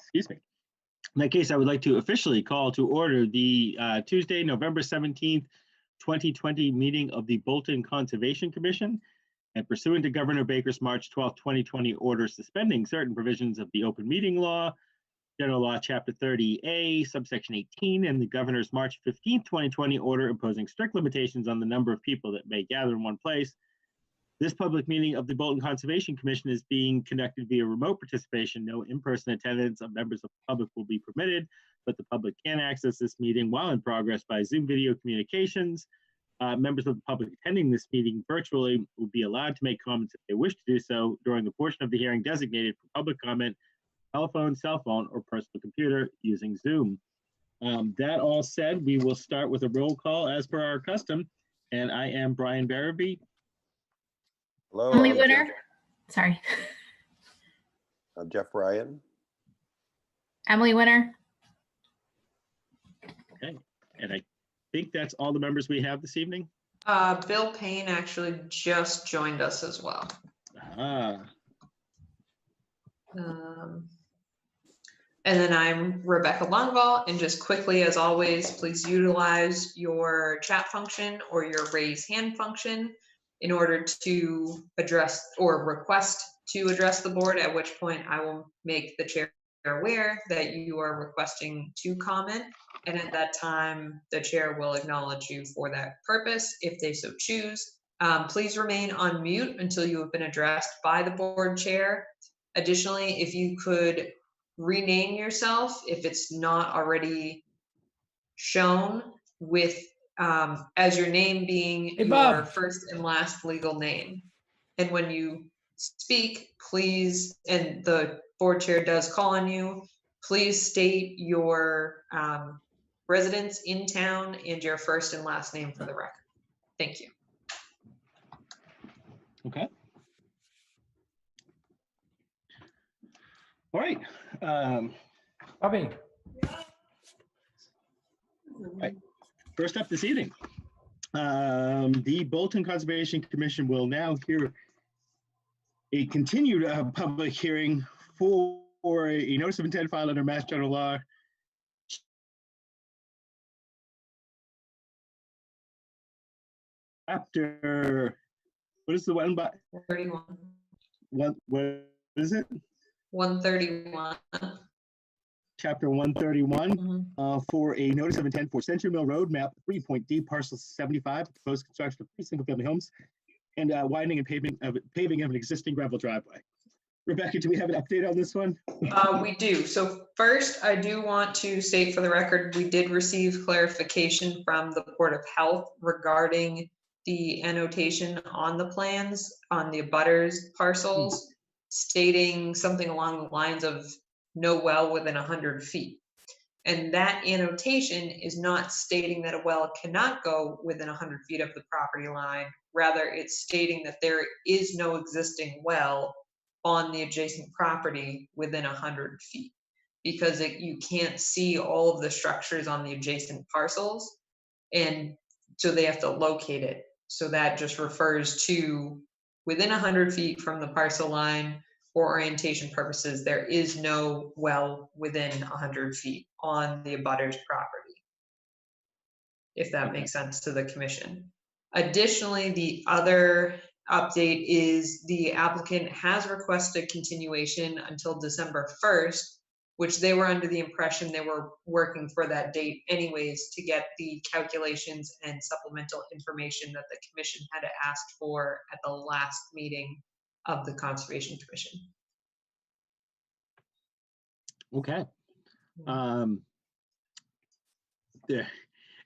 excuse me. In that case, I would like to officially call to order the Tuesday, November 17th, 2020 meeting of the Bolton Conservation Commission. And pursuant to Governor Baker's March 12, 2020 order suspending certain provisions of the open meeting law, General Law, Chapter 30A, subsection 18, and the Governor's March 15, 2020 order imposing strict limitations on the number of people that may gather in one place, this public meeting of the Bolton Conservation Commission is being conducted via remote participation. No in-person attendance of members of the public will be permitted, but the public can access this meeting while in progress by Zoom video communications. Members of the public attending this meeting virtually will be allowed to make comments if they wish to do so during the portion of the hearing designated for public comment, telephone, cell phone, or personal computer using Zoom. That all said, we will start with a roll call as per our custom, and I am Brian Barabee. Hello. Emily Winter. Sorry. I'm Jeff Ryan. Emily Winter. Okay, and I think that's all the members we have this evening. Bill Payne actually just joined us as well. Ah. And then I'm Rebecca Longval, and just quickly, as always, please utilize your chat function or your raise hand function in order to address or request to address the board, at which point I will make the chair aware that you are requesting to comment. And at that time, the chair will acknowledge you for that purpose if they so choose. Please remain on mute until you have been addressed by the board chair. Additionally, if you could rename yourself if it's not already shown, with as your name being your first and last legal name. And when you speak, please, and the board chair does call on you, please state your residence in town and your first and last name for the record. Thank you. Okay. All right. Bobby. All right. First up this evening, the Bolton Conservation Commission will now hear a continued public hearing for a notice of intent filed under Mass General Law Chapter, what is the one by? 31. What is it? 131. Chapter 131, for a notice of intent for Century Mill Road, map 3.D, parcel 75, proposed construction of 3 single-family homes, and widening and paving of an existing gravel driveway. Rebecca, do we have an update on this one? We do. So first, I do want to state for the record, we did receive clarification from the Board of Health regarding the annotation on the plans on the abutters parcels, stating something along the lines of no well within 100 feet. And that annotation is not stating that a well cannot go within 100 feet of the property line. Rather, it's stating that there is no existing well on the adjacent property within 100 feet, because you can't see all of the structures on the adjacent parcels, and so they have to locate it. So that just refers to within 100 feet from the parcel line. For orientation purposes, there is no well within 100 feet on the abutter's property, if that makes sense to the commission. Additionally, the other update is the applicant has requested continuation until December 1st, which they were under the impression they were working for that date anyways to get the calculations and supplemental information that the commission had asked for at the last meeting of the Conservation Commission. Okay.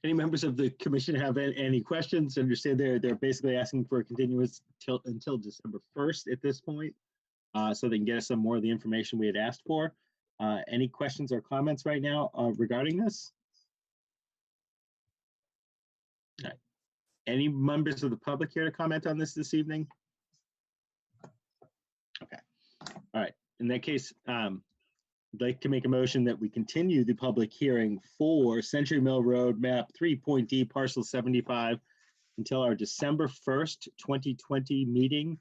Any members of the commission have any questions? Understand they're basically asking for a continuance until December 1st at this point, so they can get us some more of the information we had asked for. Any questions or comments right now regarding this? Right. Any members of the public here to comment on this evening? Okay. All right. In that case, I'd like to make a motion that we continue the public hearing for Century Mill Road, map 3.D, parcel 75, until our December 1st, 2020 meeting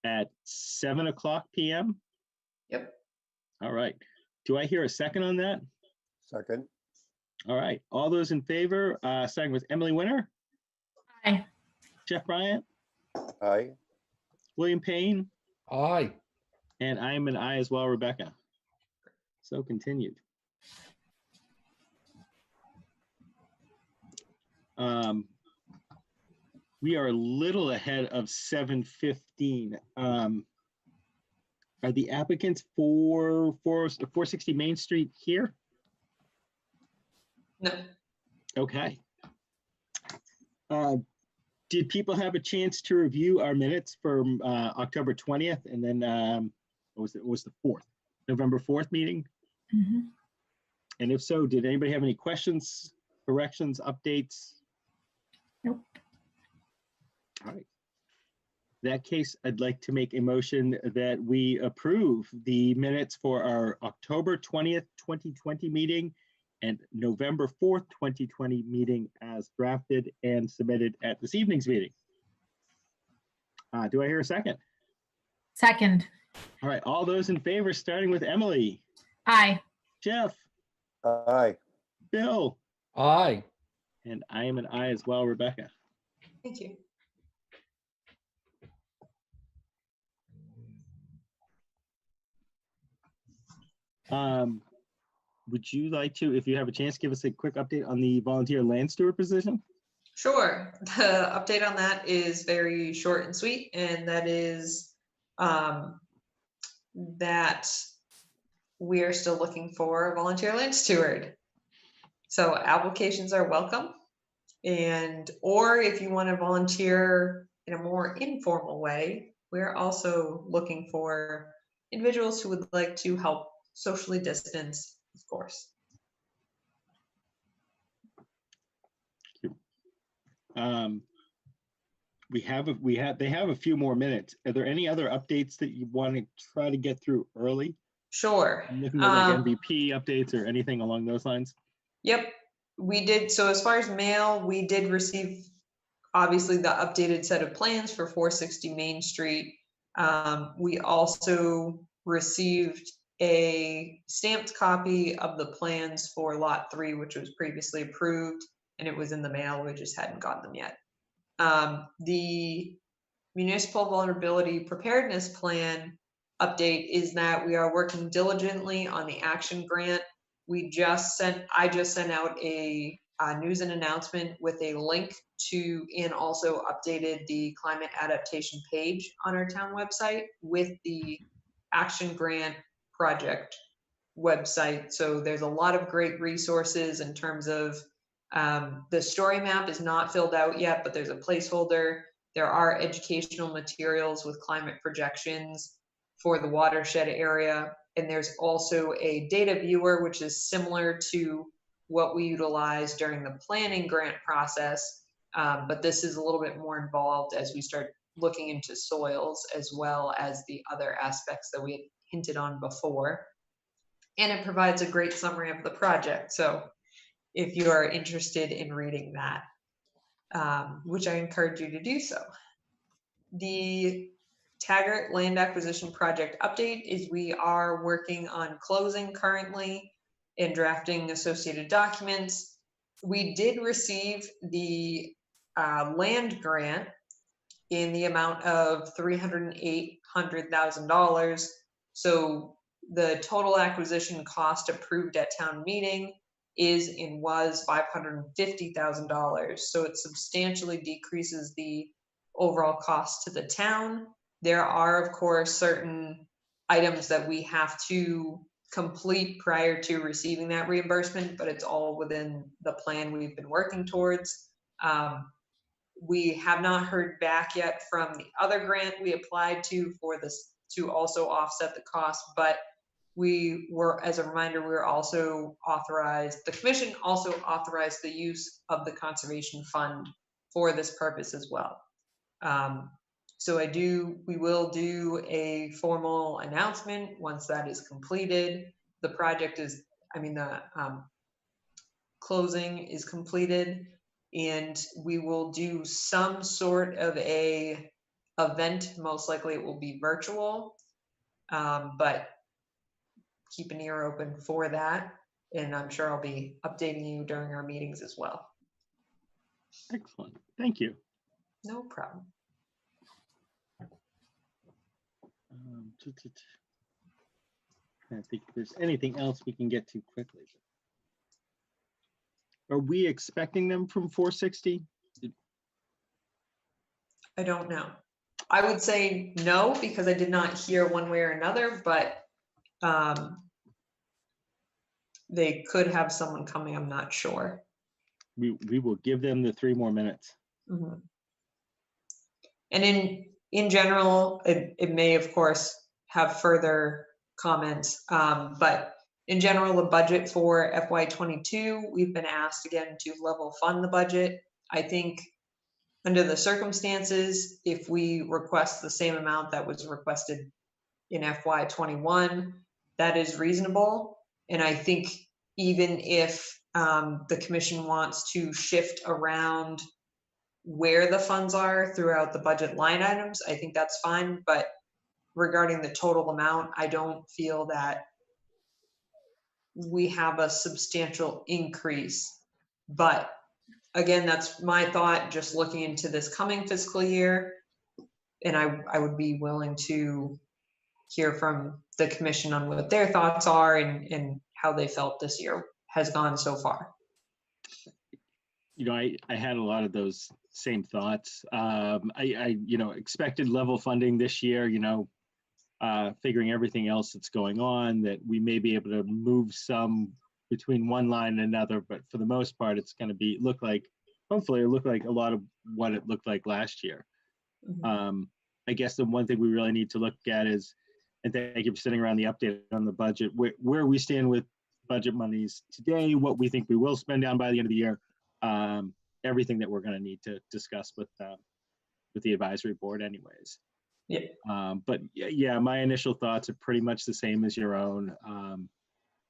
at 7:00 p.m. Yep. All right. Do I hear a second on that? Second. All right, all those in favor, starting with Emily Winter, Aye. Jeff Bryant, Aye. William Payne, Aye. and I am an aye as well, Rebecca. So continued. We are a little ahead of 7:15. Are the applicants for 460 Main Street here? No, Okay. Did people have a chance to review our minutes from October 20th and then what was the 4th, November 4th meeting? Mhm. And if so, did anybody have any questions, corrections, updates? Nope. All right. In that case, I'd like to make a motion that we approve the minutes for our October 20th, 2020 meeting and November 4th, 2020 meeting as drafted and submitted at this evening's meeting. Do I hear a second? Second. All right, all those in favor, starting with Emily, Aye. Jeff, Aye. Bill, Aye. and I am an aye as well, Rebecca. thank you. Would you like to, if you have a chance, give us a quick update on the volunteer land steward position? Sure. The update on that is very short and sweet, and that is that we are still looking for a volunteer land steward. So applications are welcome, or if you want to volunteer in a more informal way, we're also looking for individuals who would like to help socially distance, of course. They have a few more minutes. Are there any other updates that you want to try to get through early? Sure. Looking at like MVP updates or anything along those lines? Yep, we did. So as far as mail, we did receive obviously the updated set of plans for 460 Main Street. We also received a stamped copy of the plans for Lot 3, which was previously approved, and it was in the mail. We just hadn't gotten them yet. The Municipal Vulnerability Preparedness Plan update is that we are working diligently on the action grant. I just sent out a news and announcement with a link to, and also updated the climate adaptation page on our town website with the action grant project website. So there's a lot of great resources in terms of the story map is not filled out yet, but there's a placeholder. There are educational materials with climate projections for the watershed area. And there's also a data viewer, which is similar to what we utilize during the planning grant process. But this is a little bit more involved as we start looking into soils as well as the other aspects that we had hinted on before. And it provides a great summary of the project. So if you are interested in reading that, which I encourage you to do so. The Taggart Land Acquisition Project update is we are working on closing currently and drafting associated documents. We did receive the land grant in the amount of $308,000. So the total acquisition cost approved at town meeting was $550,000. So it substantially decreases the overall cost to the town. There are, of course, certain items that we have to complete prior to receiving that reimbursement, but it's all within the plan we've been working towards. We have not heard back yet from the other grant we applied to for this to also offset the cost, but we were, as a reminder, we were also authorized, the commission also authorized the use of the conservation fund for this purpose as well. So we will do a formal announcement once that is completed. The project is, the closing is completed, and we will do some sort of a event. Most likely it will be virtual, but keep an ear open for that. And I'm sure I'll be updating you during our meetings as well. Excellent. Thank you. No problem. I think if there's anything else we can get to quickly. Are we expecting them from 460? I don't know. I would say no, because I did not hear one way or another, but they could have someone coming, I'm not sure. We will give them the 3 more minutes. Mhm. And in general, it may, of course, have further comments, but in general, the budget for FY22, we've been asked again to level fund the budget. I think under the circumstances, if we request the same amount that was requested in FY21, that is reasonable. And I think even if the commission wants to shift around where the funds are throughout the budget line items, I think that's fine. But regarding the total amount, I don't feel that we have a substantial increase. But again, that's my thought, just looking into this coming fiscal year. And I would be willing to hear from the commission on what their thoughts are and how they felt this year has gone so far. You know, I had a lot of those same thoughts. I expected level funding this year, figuring everything else that's going on, that we may be able to move some between one line and another, but for the most part, it's going to hopefully look like a lot of what it looked like last year. Mhm. I guess the one thing we really need to look at is, and thank you for sitting around the update on the budget, where we stand with budget monies today, what we think we will spend down by the end of the year, everything that we're going to need to discuss with the advisory board anyways. Yeah. But yeah, my initial thoughts are pretty much the same as your own.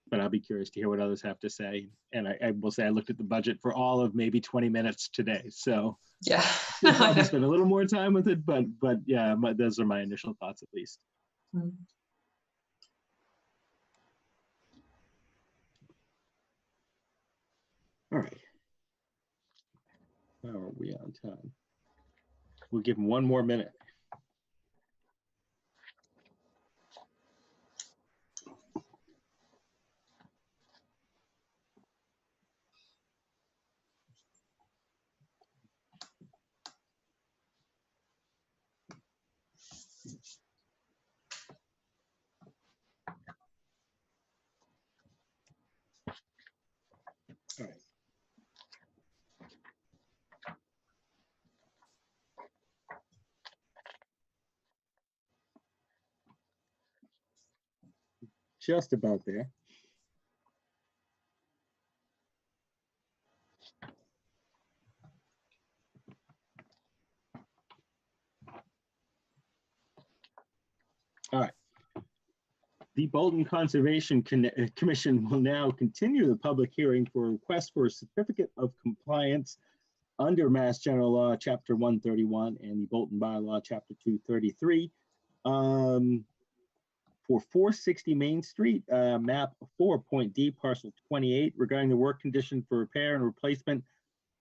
But I'll be curious to hear what others have to say. And I will say I looked at the budget for all of maybe 20 minutes today. So Yeah. we'll probably spend a little more time with it, but yeah, those are my initial thoughts at least. Mhm. All right. How are we on time? We'll give them 1 more minute. All right. Just about there. All right. The Bolton Conservation Commission will now continue the public hearing for a request for a certificate of compliance under Mass General Law, Chapter 131, and the Bolton Bylaw, Chapter 233, for 460 Main Street, map 4.D, parcel 28, regarding the work condition for repair and replacement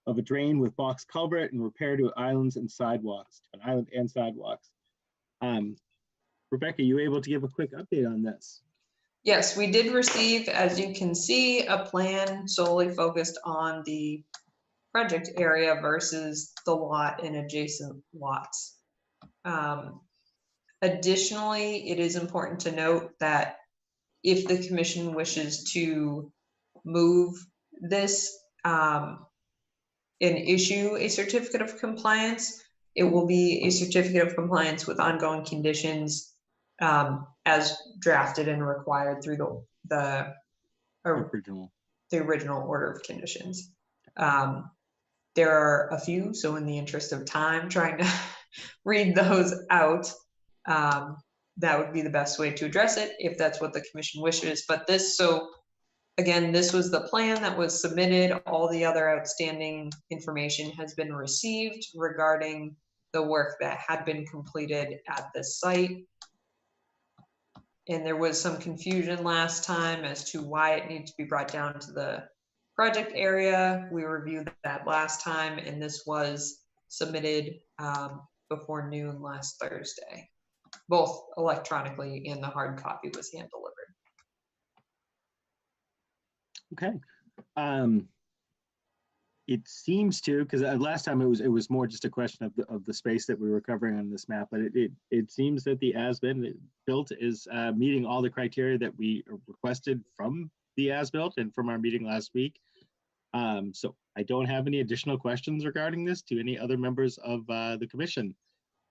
of a drain with box culvert and repair to islands and sidewalks, an island and sidewalks. Rebecca, you able to give a quick update on this? Yes, we did receive, as you can see, a plan solely focused on the project area versus the lot and adjacent lots. Additionally, it is important to note that if the commission wishes to move this and issue a certificate of compliance, it will be a certificate of compliance with ongoing conditions as drafted and required through the original order of conditions. There are a few, so in the interest of time, trying to read those out, that would be the best way to address it if that's what the commission wishes. But again, this was the plan that was submitted. All the other outstanding information has been received regarding the work that had been completed at this site. And there was some confusion last time as to why it needs to be brought down to the project area. We reviewed that last time, and this was submitted before noon last Thursday. Both electronically and the hard copy was hand delivered. Okay. It seems to, because last time it was more just a question of the space that we were covering on this map, but it seems that the as-built is meeting all the criteria that we requested from the as-built and from our meeting last week. So I don't have any additional questions regarding this. Do any other members of the commission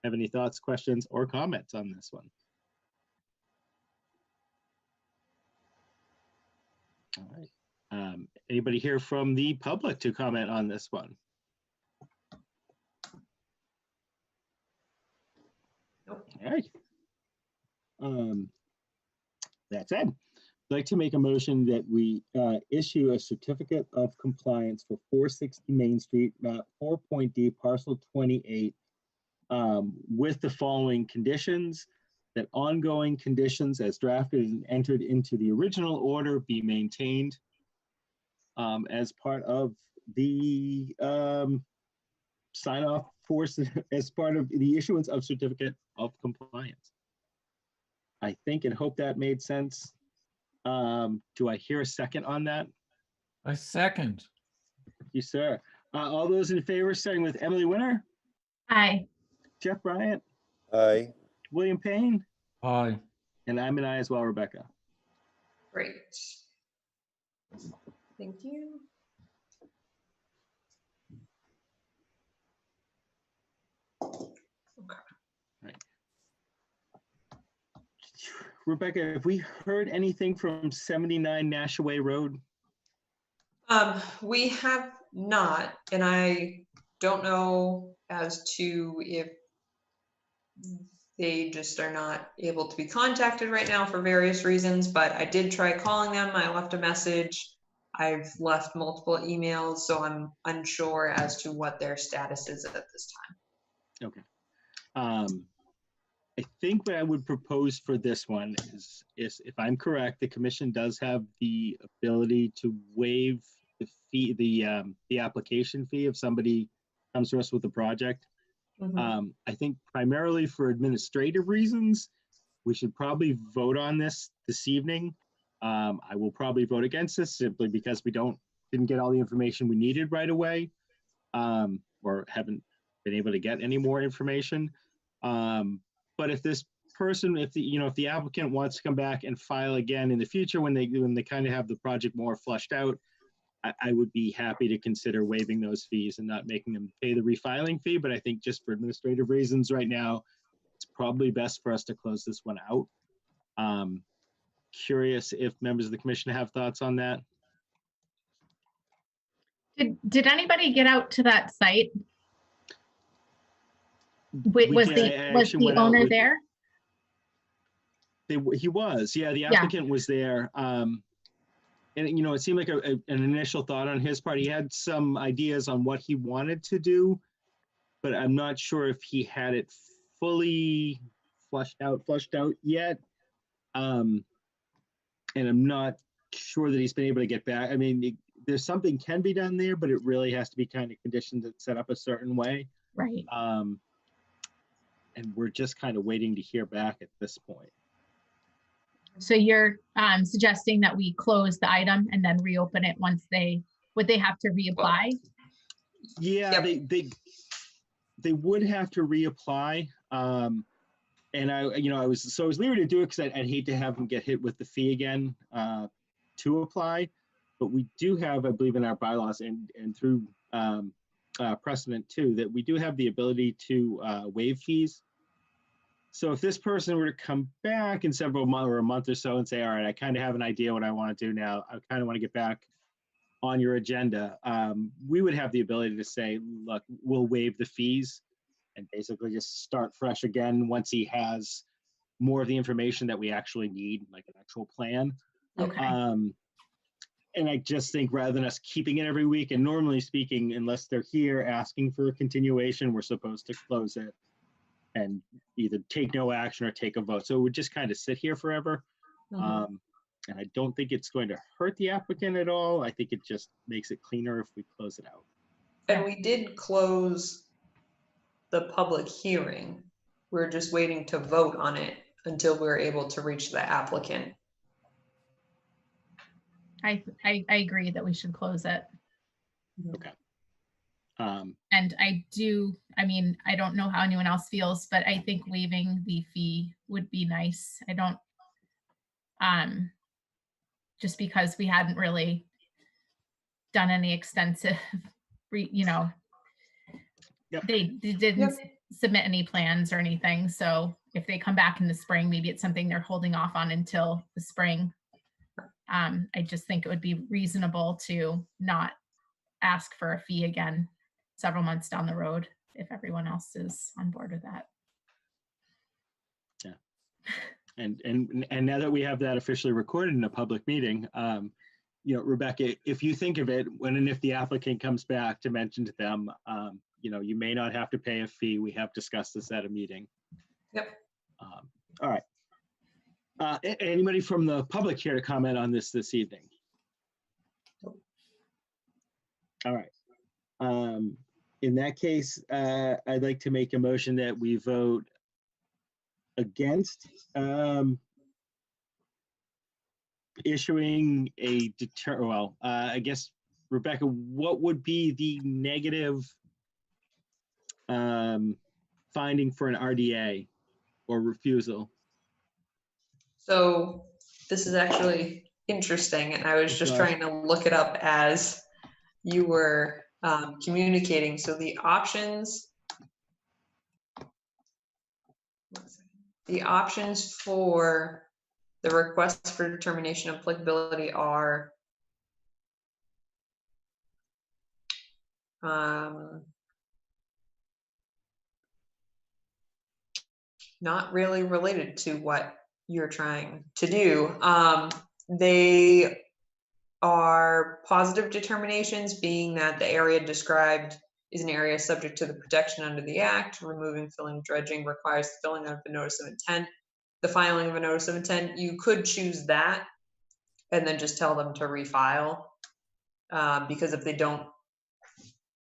have any thoughts, questions, or comments on this one? All right. Anybody here from the public to comment on this one? Nope. All right. That said, I'd like to make a motion that we issue a certificate of compliance for 460 Main Street, map 4.D, parcel 28, with the following conditions: that ongoing conditions as drafted and entered into the original order be maintained as part of the sign off force as part of the issuance of certificate of compliance. I think and hope that made sense. Do I hear a second on that? I second. Thank you, sir. All those in favor, starting with Emily Winter, Aye. Jeff Bryant, Aye. William Payne, Aye. and I'm an aye as well, Rebecca. Great. Thank you. Okay. Rebecca, have we heard anything from 79 Nashaway Road? We have not, and I don't know as to if they just are not able to be contacted right now for various reasons, but I did try calling them. I left a message. I've left multiple emails, so I'm unsure as to what their status is at this time. Okay. I think what I would propose for this one is if I'm correct, the commission does have the ability to waive the fee, the application fee if somebody comes to us with a project. I think primarily for administrative reasons, we should probably vote on this evening. I will probably vote against this simply because we didn't get all the information we needed right away, or haven't been able to get any more information. But if this person, if the applicant wants to come back and file again in the future when they kind of have the project more fleshed out, I would be happy to consider waiving those fees and not making them pay the refiling fee. But I think just for administrative reasons right now, it's probably best for us to close this one out. Curious if members of the commission have thoughts on that. Did anybody get out to that site? Was the owner there? He was, yeah, the applicant was there. And it seemed like an initial thought on his part. He had some ideas on what he wanted to do, but I'm not sure if he had it fully flushed out yet. And I'm not sure that he's been able to get back. I mean, there's something can be done there, but it really has to be kind of conditioned and set up a certain way. Right. And we're just kind of waiting to hear back at this point. So you're suggesting that we close the item and then reopen it once would they have to reapply? Yeah, Yep. they would have to reapply. And I was leery to do it because I'd hate to have them get hit with the fee again to apply. But we do have, I believe, in our bylaws and through precedent too, that we do have the ability to waive fees. So if this person were to come back in several months or a month or so and say, all right, I kind of have an idea what I want to do now, I kind of want to get back on your agenda, we would have the ability to say, look, we'll waive the fees and basically just start fresh again once he has more of the information that we actually need, like an actual plan. Okay. And I just think rather than us keeping it every week, and normally speaking, unless they're here asking for a continuation, we're supposed to close it. and either take no action or take a vote. So it would just kind of sit here forever. And I don't think it's going to hurt the applicant at all. I think it just makes it cleaner if we close it out. And we did close the public hearing. We're just waiting to vote on it until we're able to reach the applicant. I agree that we should close it. Okay. And I mean, I don't know how anyone else feels, but I think waiving the fee would be nice. I don't, just because we hadn't really done any extensive, Yep. they didn't submit any plans or anything. So if they come back in the spring, maybe it's something they're holding off on until the spring. I just think it would be reasonable to not ask for a fee again several months down the road if everyone else is on board with that. Yeah. And now that we have that officially recorded in a public meeting, Rebecca, if you think of it, when and if the applicant comes back to mention to them, you may not have to pay a fee. We have discussed this at a meeting. Yep. All right. Anybody from the public here to comment on this evening? All right. In that case, I'd like to make a motion that we vote against issuing a I guess, Rebecca, what would be the negative finding for an RDA or refusal? So this is actually interesting, and I was just trying to look it up as you were communicating. So the options for the requests for determination of applicability are not really related to what you're trying to do. They are positive determinations, being that the area described is an area subject to the protection under the Act. Removing, filling, dredging requires the filling of a notice of intent. The filing of a notice of intent, you could choose that and then just tell them to refile, because if they don't,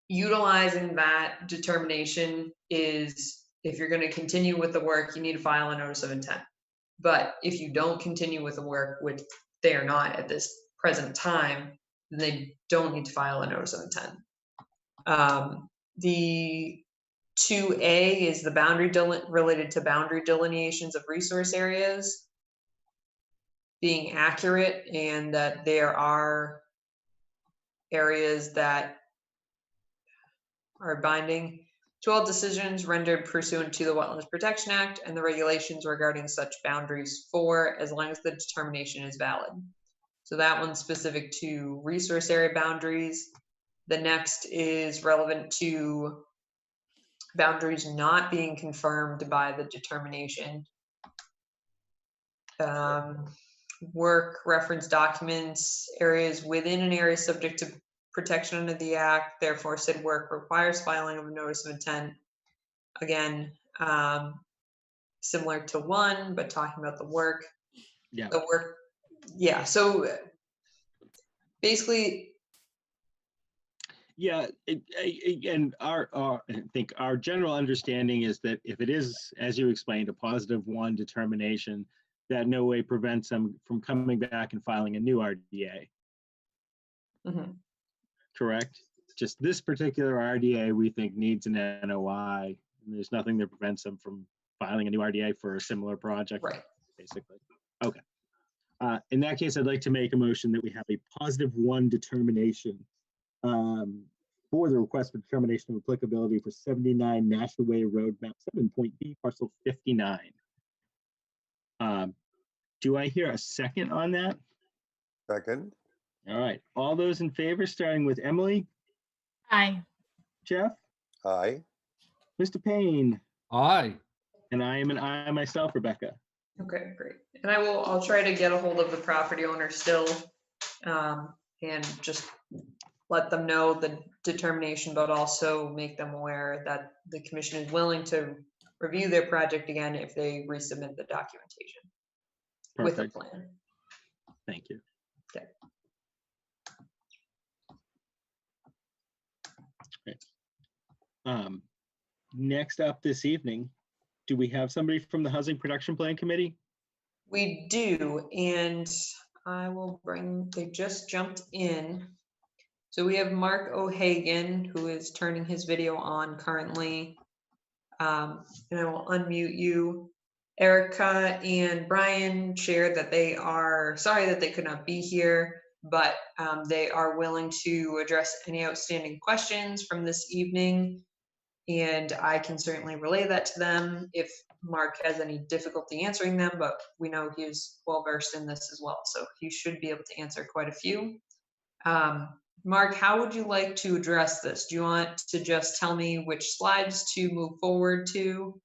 utilizing that determination is, if you're going to continue with the work, you need to file a notice of intent. But if you don't continue with the work, which they are not at this present time, then they don't need to file a notice of intent. The 2A is the boundary related to boundary delineations of resource areas being accurate, and that there are areas that are binding to all decisions rendered pursuant to the Wetlands Protection Act and the regulations regarding such boundaries as long as the determination is valid. So that one's specific to resource area boundaries. The next is relevant to boundaries not being confirmed by the determination. Work reference documents, areas within an area subject to protection under the Act, therefore said work requires filing of a notice of intent. Again, similar to one, but talking about the work. Yeah. The work, yeah. So basically, yeah. And I think our general understanding is that if it is, as you explained, a positive one determination, that no way prevents them from coming back and filing a new RDA. mm-hmm. Correct? Just this particular RDA we think needs an NOI, and there's nothing that prevents them from filing a new RDA for a similar project, Right. basically. Okay. In that case, I'd like to make a motion that we have a positive one determination for the request for determination of applicability for 79 National Way Road, map 7.B, parcel 59. Do I hear a second on that? Second. All right. All those in favor, starting with Emily, Aye. Jeff, Aye. Mr. Payne, Aye. and I am an aye myself, Rebecca. Okay, great. And I'll try to get a hold of the property owner still, and just let them know the determination, but also make them aware that the commission is willing to review their project again if they resubmit the documentation with a Perfect. plan. Thank you. Okay. Next up this evening, do we have somebody from the Housing Production Plan Committee? We do, and I will bring, they just jumped in. So we have Mark O'Hagan, who is turning his video on currently. And I will unmute you. Erica and Brian shared that they are sorry that they could not be here, but they are willing to address any outstanding questions from this evening. And I can certainly relay that to them if Mark has any difficulty answering them, but we know he's well versed in this as well. So he should be able to answer quite a few. Mark, how would you like to address this? Do you want to just tell me which slides to move forward to?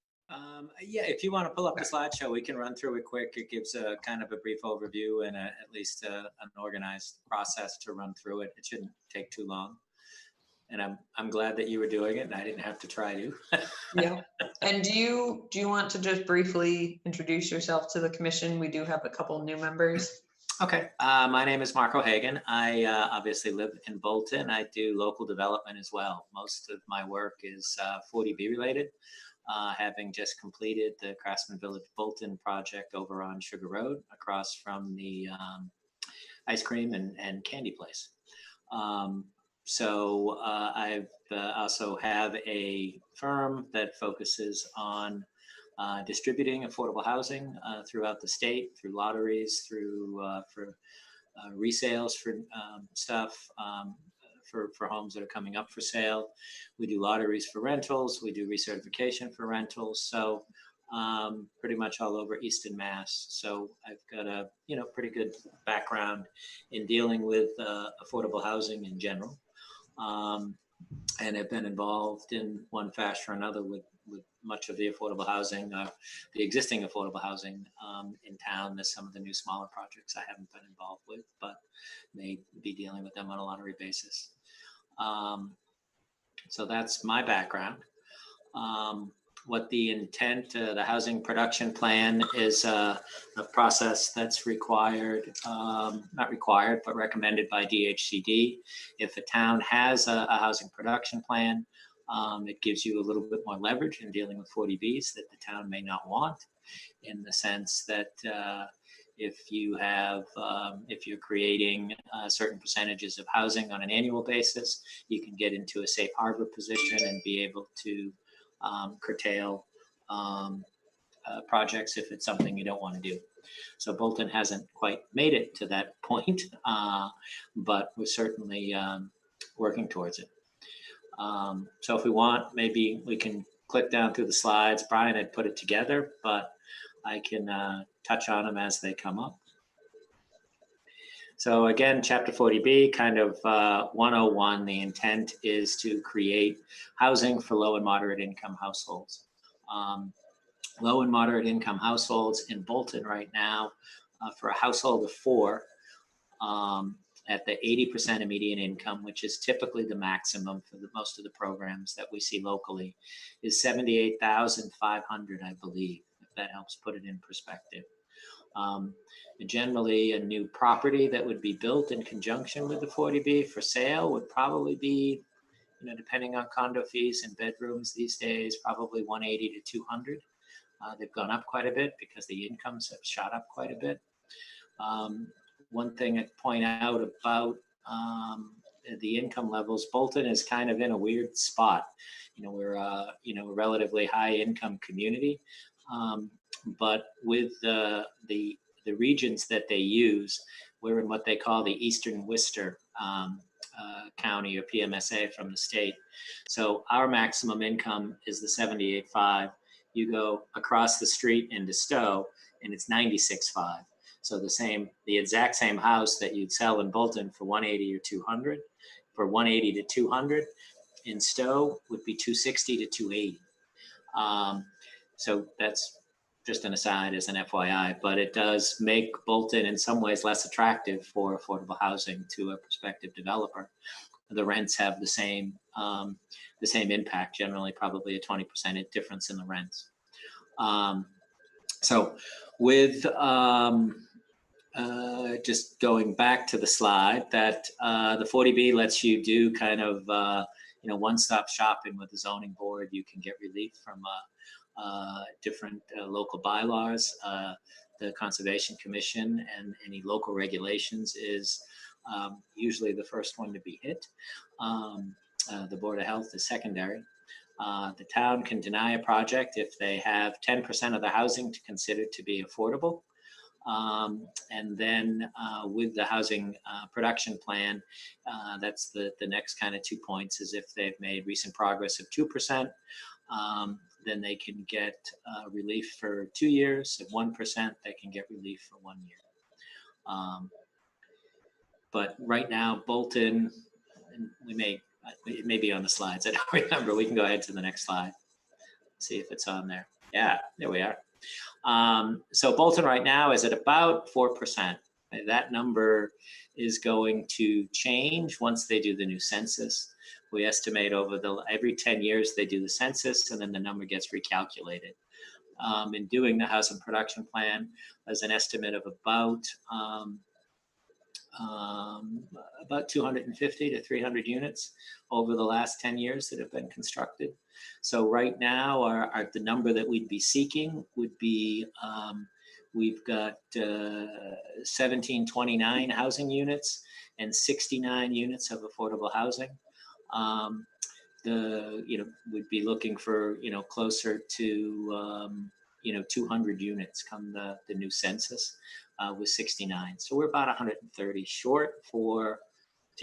Yeah, if you want to pull up the slideshow, we can run through it quick. It gives a kind of a brief overview and at least an organized process to run through it. It shouldn't take too long. And I'm glad that you were doing it and I didn't have to try to. Yeah. And do you want to just briefly introduce yourself to the commission? We do have a couple new members. Okay, my name is Mark O'Hagan. I obviously live in Bolton. I do local development as well. Most of my work is 40B related, having just completed the Craftsman Village Bolton project over on Sugar Road across from the ice cream and candy place. So I've also have a firm that focuses on distributing affordable housing throughout the state, through lotteries, through for resales for stuff, for homes that are coming up for sale. We do lotteries for rentals. We do recertification for rentals. So pretty much all over Eastern Mass. So I've got a pretty good background in dealing with affordable housing in general, and have been involved in one fashion or another with much of the affordable housing, the existing affordable housing in town. There's some of the new smaller projects I haven't been involved with, but may be dealing with them on a lottery basis. So that's my background. What the intent, the housing production plan is a process that's required, not required, but recommended by DHCD. If a town has a housing production plan, it gives you a little bit more leverage in dealing with 40Bs that the town may not want, in the sense that if you have, if you're creating certain percentages of housing on an annual basis, you can get into a safe harbor position and be able to curtail projects if it's something you don't want to do. So Bolton hasn't quite made it to that point, but we're certainly working towards it. So if we want, maybe we can click down through the slides. Brian had put it together, but I can touch on them as they come up. So again, Chapter 40B, kind of 101, the intent is to create housing for low and moderate income households. Low and moderate income households in Bolton right now, for a household of 4, at the 80% of median income, which is typically the maximum for most of the programs that we see locally, is $78,500, I believe, if that helps put it in perspective. Generally, a new property that would be built in conjunction with the 40B for sale would probably be, depending on condo fees and bedrooms these days, probably 180 to 200. They've gone up quite a bit because the incomes have shot up quite a bit. One thing I'd point out about the income levels, Bolton is kind of in a weird spot. We're a relatively high income community, but with the regions that they use, we're in what they call the Eastern Worcester County or PMSA from the state. So our maximum income is the 78.5. You go across the street into Stowe and it's 96.5. So the exact same house that you'd sell in Bolton for 180 or 200, for 180 to 200 in Stowe would be 260 to 280. So that's just an aside as an FYI, but it does make Bolton in some ways less attractive for affordable housing to a prospective developer. The rents have the same impact, generally probably a 20% difference in the rents. So with just going back to the slide, that the 40B lets you do kind of one-stop shopping with the zoning board. You can get relief from different local bylaws. The Conservation Commission and any local regulations is usually the first one to be hit. The Board of Health is secondary. The town can deny a project if they have 10% of the housing to consider to be affordable. And then with the housing production plan, that's the next kind of 2 points, is if they've made recent progress of 2%, then they can get relief for 2 years. At 1%, they can get relief for 1 year. But right now, Bolton, and it may be on the slides, I don't remember. We can go ahead to the next slide, see if it's on there. Yeah, there we are. So Bolton right now is at about 4%. That number is going to change once they do the new census. We estimate over every 10 years they do the census, and then the number gets recalculated. In doing the housing production plan, there's an estimate of about 250 to 300 units over the last 10 years that have been constructed. So right now, the number that we'd be seeking would be, we've got 1729 housing units and 69 units of affordable housing. We'd be looking for, closer to, 200 units come the new census with 69. So we're about 130 short to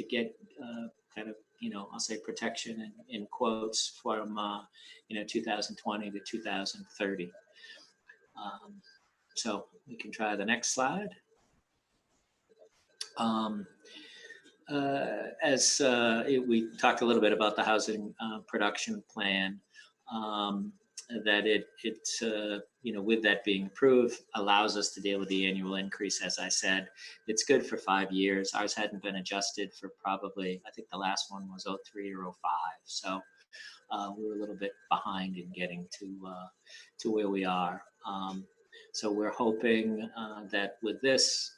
get kind of, I'll say protection in quotes from, 2020 to 2030. So we can try the next slide. We talked a little bit about the housing production plan, that it's with that being approved, allows us to deal with the annual increase. As I said, it's good for 5 years. Ours hadn't been adjusted for probably, I think the last one was 03 or 05. So we were a little bit behind in getting to where we are. So we're hoping that with this,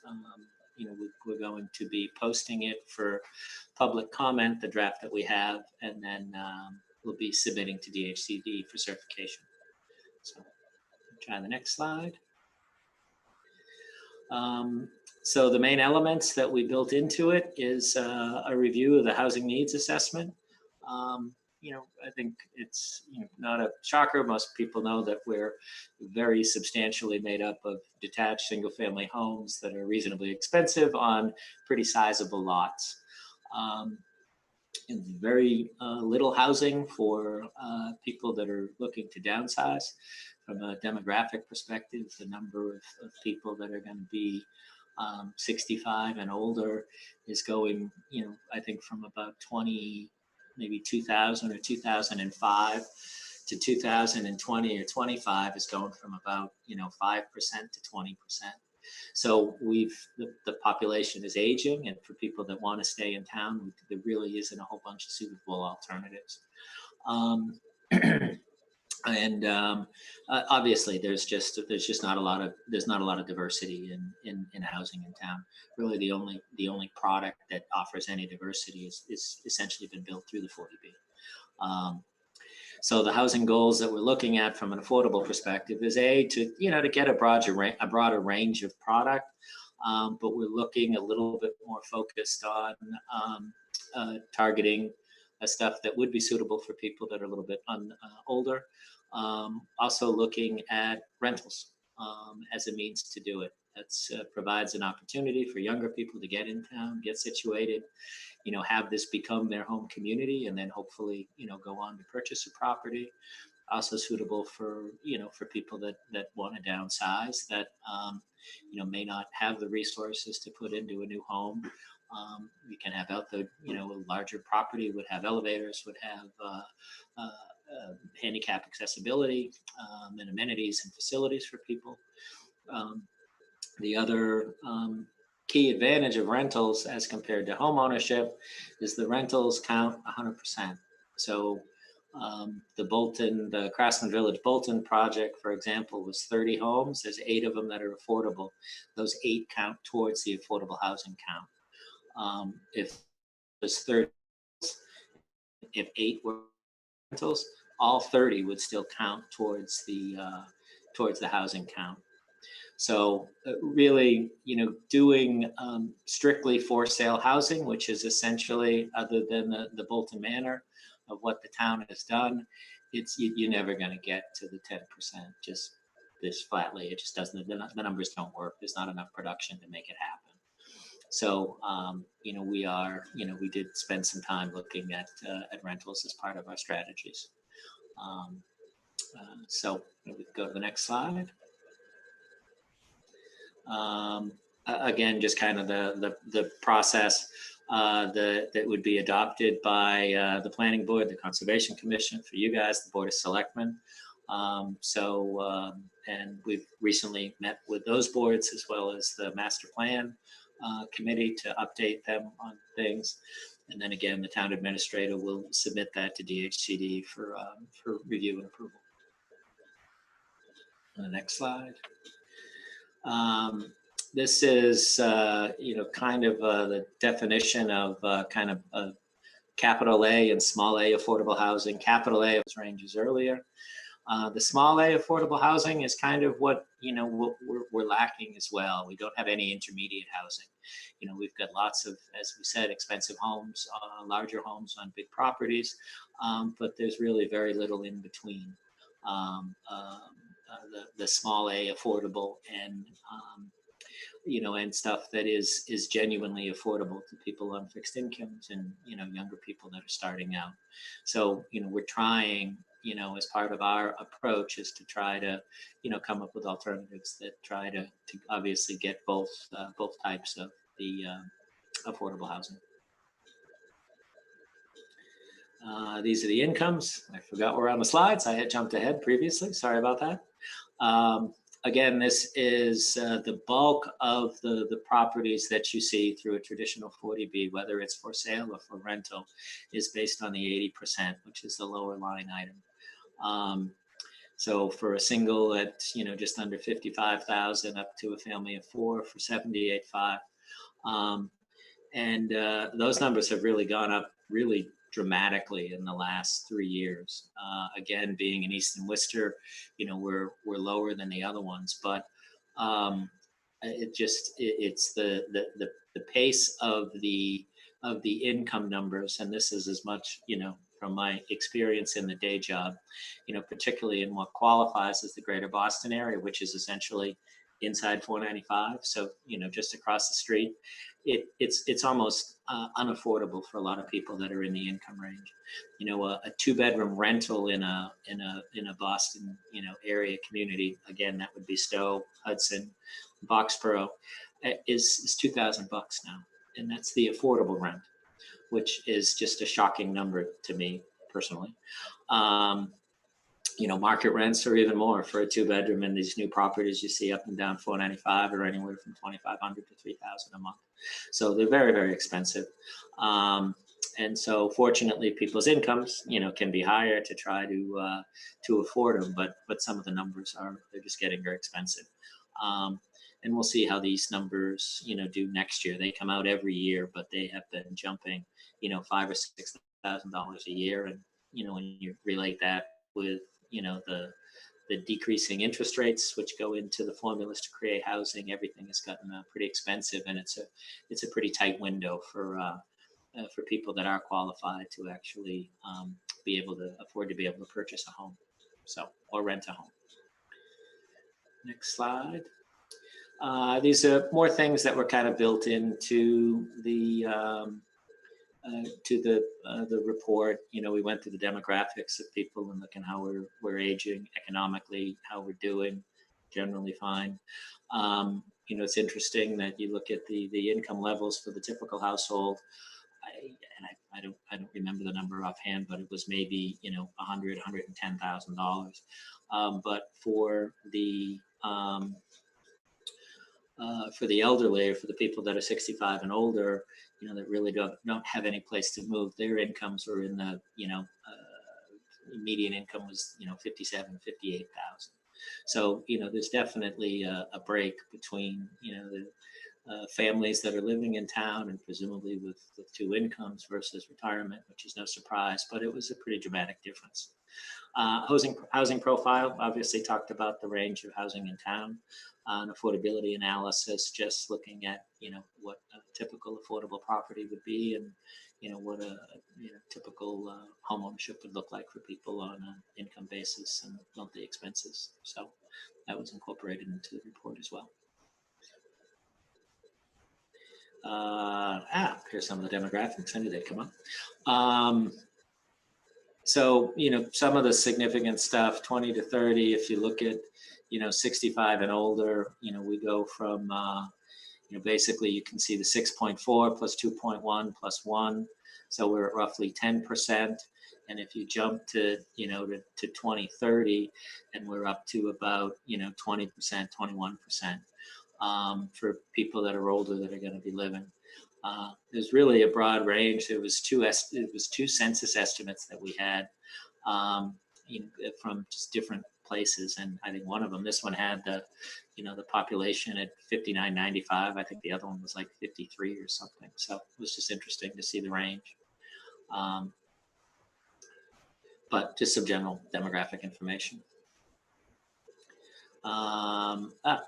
we're going to be posting it for public comment, the draft that we have, and then we'll be submitting to DHCD for certification. So try the next slide. So the main elements that we built into it is a review of the housing needs assessment. I think it's not a shocker. Most people know that we're very substantially made up of detached single-family homes that are reasonably expensive on pretty sizable lots. And very little housing for people that are looking to downsize. From a demographic perspective, the number of people that are going to be 65 and older is going, I think from about 2000 or 2005 to 2020 or 25 is going from about 5% to 20%. So the population is aging, and for people that want to stay in town, there really isn't a whole bunch of suitable alternatives. Obviously, there's just not a lot of diversity in housing in town. Really, the only product that offers any diversity is essentially been built through the 40B. So the housing goals that we're looking at from an affordable perspective is to get a broader range of product, but we're looking a little bit more focused on targeting stuff that would be suitable for people that are a little bit older. Also looking at rentals as a means to do it. That provides an opportunity for younger people to get in town, get situated, have this become their home community, and then hopefully, go on to purchase a property. Also suitable for, for people that want to downsize, that, may not have the resources to put into a new home. We can have a larger property would have elevators, would have handicap accessibility and amenities and facilities for people. The other key advantage of rentals as compared to home ownership is the rentals count 100%. So The Craftsman Village Bolton project, for example, was 30 homes. There's 8 of them that are affordable. Those 8 count towards the affordable housing count. If there's 30, if 8 were rentals, all 30 would still count towards the housing count. So really, doing strictly for sale housing, which is essentially, other than the Bolton Manor of what the town has done, you're never going to get to the 10% just this flatly. It just doesn't, the numbers don't work. There's not enough production to make it happen. So, we did spend some time looking at rentals as part of our strategies. So we can go to the next slide. Again, just kind of the process that would be adopted by the Planning Board, the Conservation Commission, for you guys, the Board of Selectmen. And we've recently met with those boards as well as the Master Plan Committee to update them on things. And then again, the town administrator will submit that to DHCD for review and approval. On the next slide. This is, kind of the definition of kind of capital A and small a affordable housing. Capital A was ranges earlier. The small A affordable housing is kind of what, what we're lacking as well. We don't have any intermediate housing. We've got lots of, as we said, expensive homes, larger homes on big properties, but there's really very little in between. The small A affordable and and stuff that is genuinely affordable to people on fixed incomes and younger people that are starting out. So we're trying as part of our approach is to try to come up with alternatives that try to obviously get both types of the affordable housing. These are the incomes. I forgot we're on the slides. I had jumped ahead previously. Sorry about that. Again, this is the bulk of the properties that you see through a traditional 40B, whether it's for sale or for rental, is based on the 80%, which is the lower line item. So for a single at just under 55,000 up to a family of 4 for 78.5, and those numbers have really gone up really dramatically in the last 3 years. Again, being in East and Worcester, we're lower than the other ones, but it's the pace of the income numbers, and this is as much from my experience in the day job, particularly in what qualifies as the greater Boston area, which is essentially inside 495. So, just across the street, it's almost unaffordable for a lot of people that are in the income range. A 2-bedroom rental in a Boston, area community, again, that would be Stowe, Hudson, Boxborough, is $2,000 now. And that's the affordable rent, which is just a shocking number to me personally. Market rents are even more for a 2-bedroom in these new properties you see up and down 495 or anywhere from 2,500 to 3,000 a month. So they're very, very expensive. And so fortunately people's incomes, can be higher to try to afford them, but some of the numbers they're just getting very expensive. And we'll see how these numbers, do next year. They come out every year, but they have been jumping, $5,000 or $6,000 a year. And, when you relate that with, the decreasing interest rates, which go into the formulas to create housing, everything has gotten pretty expensive, and it's a pretty tight window for people that are qualified to actually be able to afford to be able to purchase a home, or rent a home. Next slide. These are more things that were kind of built into the report. We went through the demographics of people and looking how we're aging economically, how we're doing, generally fine. It's interesting that you look at the income levels for the typical household. I don't remember the number offhand, but it was maybe $110,000. But for the elderly, or for the people that are 65 and older, that really don't have any place to move, their incomes are in the median income was, 57, 58,000. So, there's definitely a break between, the families that are living in town and presumably with two incomes versus retirement, which is no surprise, but it was a pretty dramatic difference. Housing profile, obviously talked about the range of housing in town. An affordability analysis, just looking at, what a typical affordable property would be and, what a typical home ownership would look like for people on an income basis and monthly expenses. So that was incorporated into the report as well. Here's some of the demographics. I knew they'd come up. So, some of the significant stuff, 20 to 30, if you look at, 65 and older, we go from, basically you can see the 6.4 plus 2.1 plus 1. So we're at roughly 10%. And if you jump to, to 2030, and we're up to about, 20%, 21%. For people that are older that are going to be living. There's really a broad range. It was two census estimates that we had from just different places, and I think one of them, this one had the population at 59.95. I think the other one was like 53 or something. So it was just interesting to see the range. But just some general demographic information.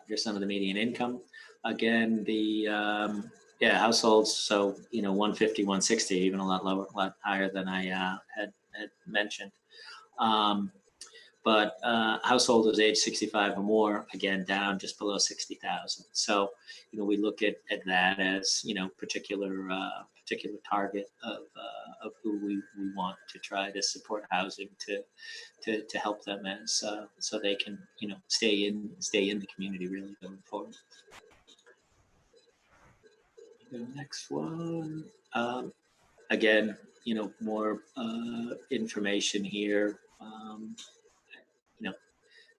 Here's some of the median income. Again, the households. So 150, 160, even a lot lower, a lot higher than I had mentioned. But householders age 65 or more, again, down just below 60,000. So we look at that as particular target of who we want to try to support housing to help them as so they can stay in the community really going forward. The next one, again, more information here.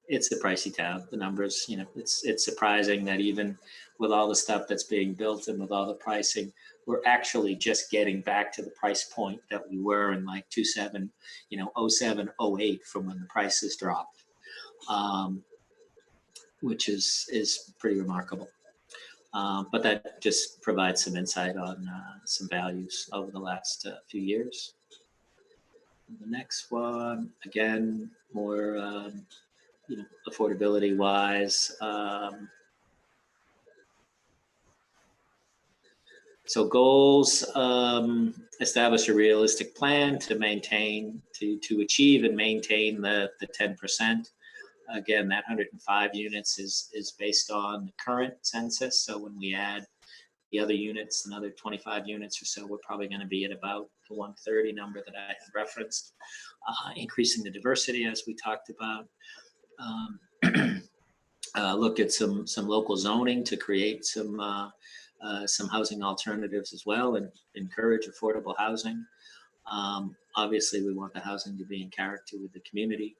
It's a pricey town. The numbers, it's surprising that even with all the stuff that's being built and with all the pricing, we're actually just getting back to the price point that we were in like 07, 08 from when the prices dropped, which is pretty remarkable. But that just provides some insight on some values over the last few years. And the next one, again, more affordability wise. So goals, establish a realistic plan to maintain, to achieve and maintain the 10%. Again, that 105 units is based on the current census. So when we add the other units, another 25 units or so, we're probably going to be at about the 130 number that I had referenced. Increasing the diversity, as we talked about. Look at some local zoning to create some housing alternatives as well and encourage affordable housing. Obviously, we want the housing to be in character with the community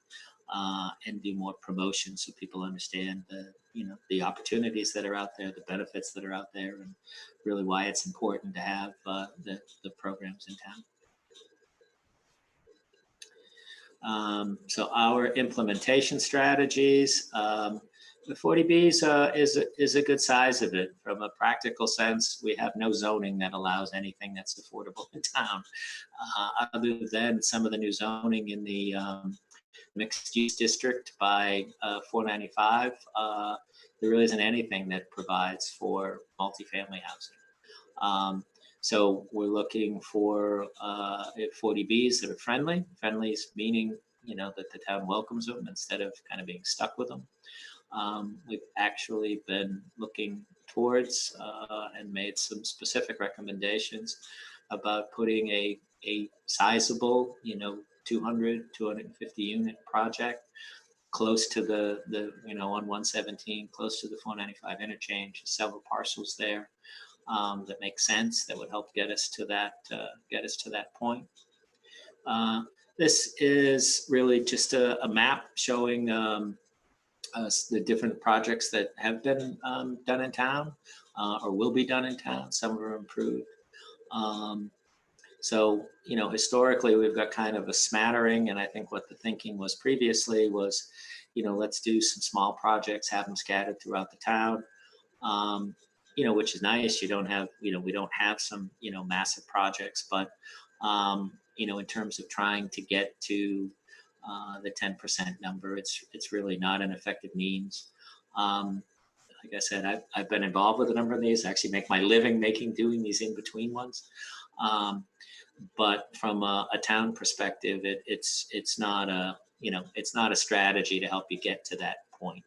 and do more promotion so people understand the opportunities that are out there, the benefits that are out there, and really why it's important to have the programs in town. So our implementation strategies, the 40Bs is a good size of it. From a practical sense, we have no zoning that allows anything that's affordable in town. Other than some of the new zoning in the mixed use district by 495, there really isn't anything that provides for multifamily housing. So we're looking for 40Bs that are friendly. Friendly is meaning, that the town welcomes them instead of kind of being stuck with them. We've actually been looking towards and made some specific recommendations about putting a sizable, 200, 250 unit project close to the on 117, close to the 495 interchange, several parcels there that make sense, that would help get us to that point. This is really just a map showing the different projects that have been done in town or will be done in town. Some are improved. So, historically, we've got kind of a smattering, and I think what the thinking was previously was, let's do some small projects, have them scattered throughout the town, which is nice. You don't have, we don't have some, massive projects, but, in terms of trying to get to the 10% number, it's really not an effective means. Like I said, I've been involved with a number of these. I actually make my living doing these in between ones. But from a town perspective, it's not a strategy to help you get to that point.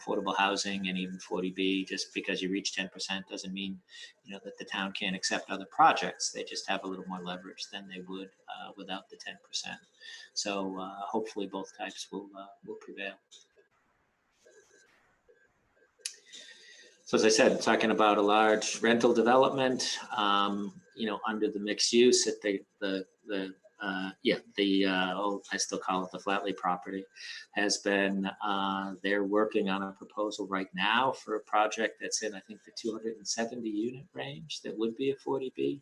Affordable housing and even 40B, just because you reach 10% doesn't mean that the town can't accept other projects. They just have a little more leverage than they would without the 10%. So hopefully both types will prevail. So as I said, talking about a large rental development, under the mixed use at I still call it the Flatley property, has been, they're working on a proposal right now for a project that's in, I think, the 270 unit range that would be a 40B.